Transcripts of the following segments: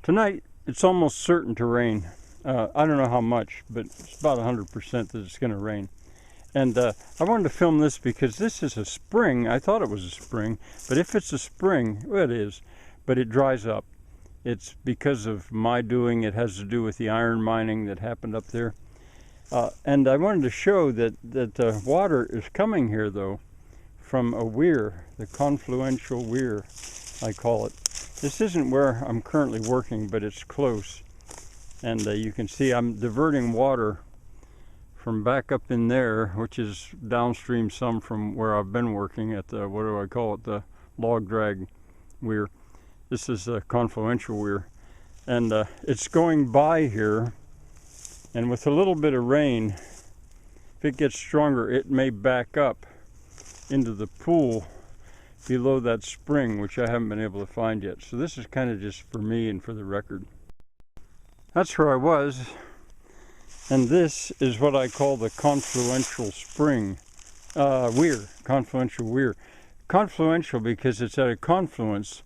Tonight, it's almost certain to rain. I don't know how much, but it's about 100% that it's going to rain. And I wanted to film this because this is a spring. I thought it was a spring, but if it's a spring, well, it is, but it dries up. It's because of my doing. It has to do with the iron mining that happened up there. And I wanted to show that water is coming here, though, from a weir, the confluential weir, I call it. This isn't where I'm currently working, but it's close. And you can see I'm diverting water from back up in there, which is downstream some from where I've been working at the, what do I call it, the log drag weir. This is a confluential weir. And it's going by here, and with a little bit of rain, if it gets stronger, it may back up into the pool below that spring, which I haven't been able to find yet. So this is kind of just for me and for the record. That's where I was, and this is what I call the confluential spring, weir, confluential weir. Confluential because it's at a confluence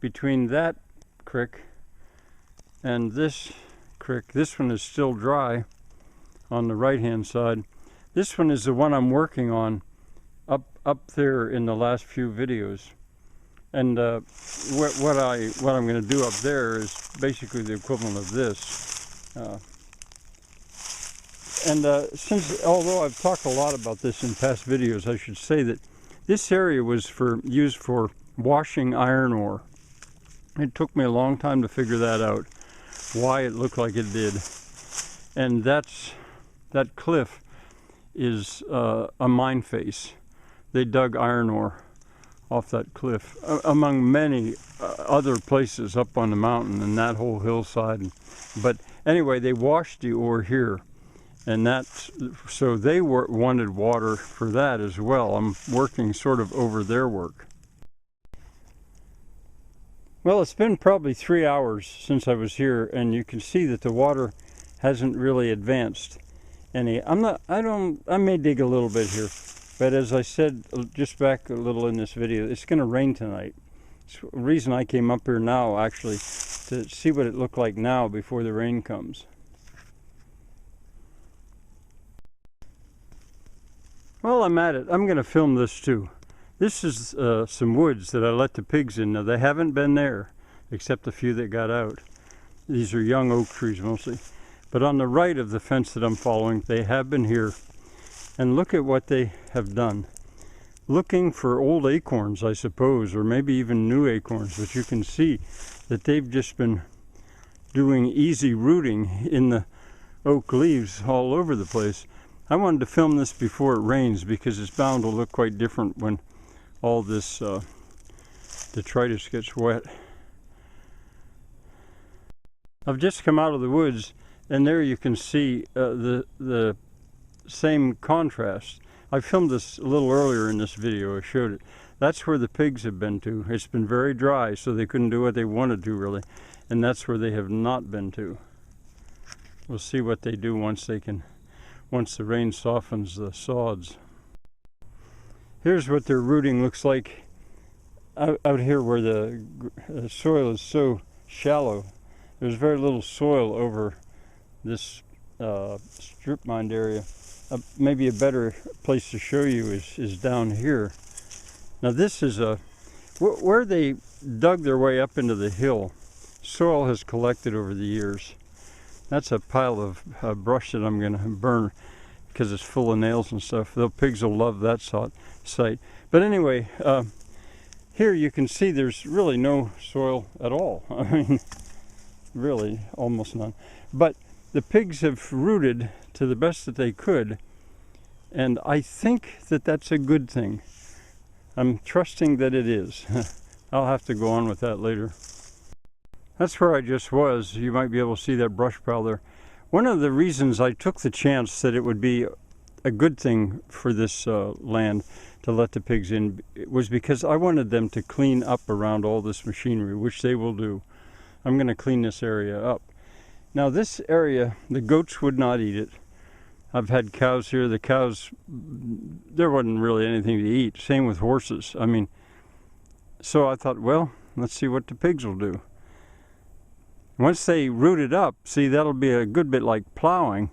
between that creek and this creek. This one is still dry on the right hand side. This one is the one I'm working on up there in the last few videos. And what I'm going to do up there is basically the equivalent of this. Although I've talked a lot about this in past videos, I should say that this area was used for washing iron ore. It took me a long time to figure that out, why it looked like it did. And that cliff is a mine face. They dug iron ore off that cliff, among many other places up on the mountain and that whole hillside. But anyway, they washed the ore here, and so they wanted water for that as well. I'm working sort of over their work. Well, it's been probably 3 hours since I was here, and you can see that the water hasn't really advanced any. I may dig a little bit here. But as I said just back a little in this video, it's going to rain tonight. It's the reason I came up here now, actually, to see what it looked like now before the rain comes. While I'm at it, I'm going to film this too. This is some woods that I let the pigs in. Now, they haven't been there, except a few that got out. These are young oak trees mostly. But on the right of the fence that I'm following, they have been here. And look at what they have done. Looking for old acorns, I suppose, or maybe even new acorns, but you can see that they've just been doing easy rooting in the oak leaves all over the place. I wanted to film this before it rains because it's bound to look quite different when all this detritus gets wet. I've just come out of the woods, and there you can see the same contrast. I filmed this a little earlier in this video. I showed it. That's where the pigs have been to. It's been very dry, so they couldn't do what they wanted to really, and that's where they have not been to. We'll see what they do once the rain softens the sods. Here's what their rooting looks like out here where the soil is so shallow. There's very little soil over this strip mined area. Maybe a better place to show you is down here. Now this is where they dug their way up into the hill. Soil has collected over the years. That's a pile of brush that I'm going to burn because it's full of nails and stuff. The pigs will love that site. But anyway, here you can see there's really no soil at all. I mean, really almost none. But the pigs have rooted to the best that they could, and I think that that's a good thing. I'm trusting that it is. I'll have to go on with that later. That's where I just was. You might be able to see that brush pile there. One of the reasons I took the chance that it would be a good thing for this land to let the pigs in was because I wanted them to clean up around all this machinery, which they will do. I'm going to clean this area up. Now this area, the goats would not eat it. I've had cows here. The cows, there wasn't really anything to eat. Same with horses. I mean, so I thought, well, let's see what the pigs will do. Once they root it up, see, that'll be a good bit like plowing,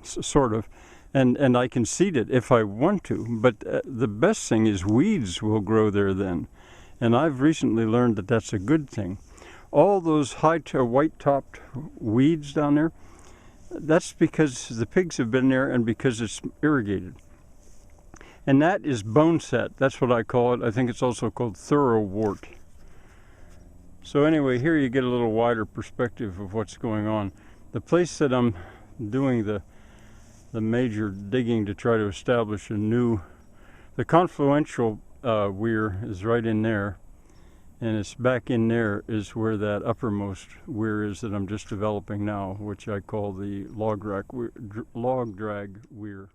sort of, and I can seed it if I want to. But the best thing is weeds will grow there then, and I've recently learned that that's a good thing. All those white-topped weeds down there, that's because the pigs have been there and because it's irrigated. And that is boneset. That's what I call it. I think it's also called thoroughwort. So anyway, here you get a little wider perspective of what's going on. The place that I'm doing the major digging to try to establish the confluential weir is right in there, and it's back in there is where that uppermost weir is that I'm just developing now, which I call the log drag weir.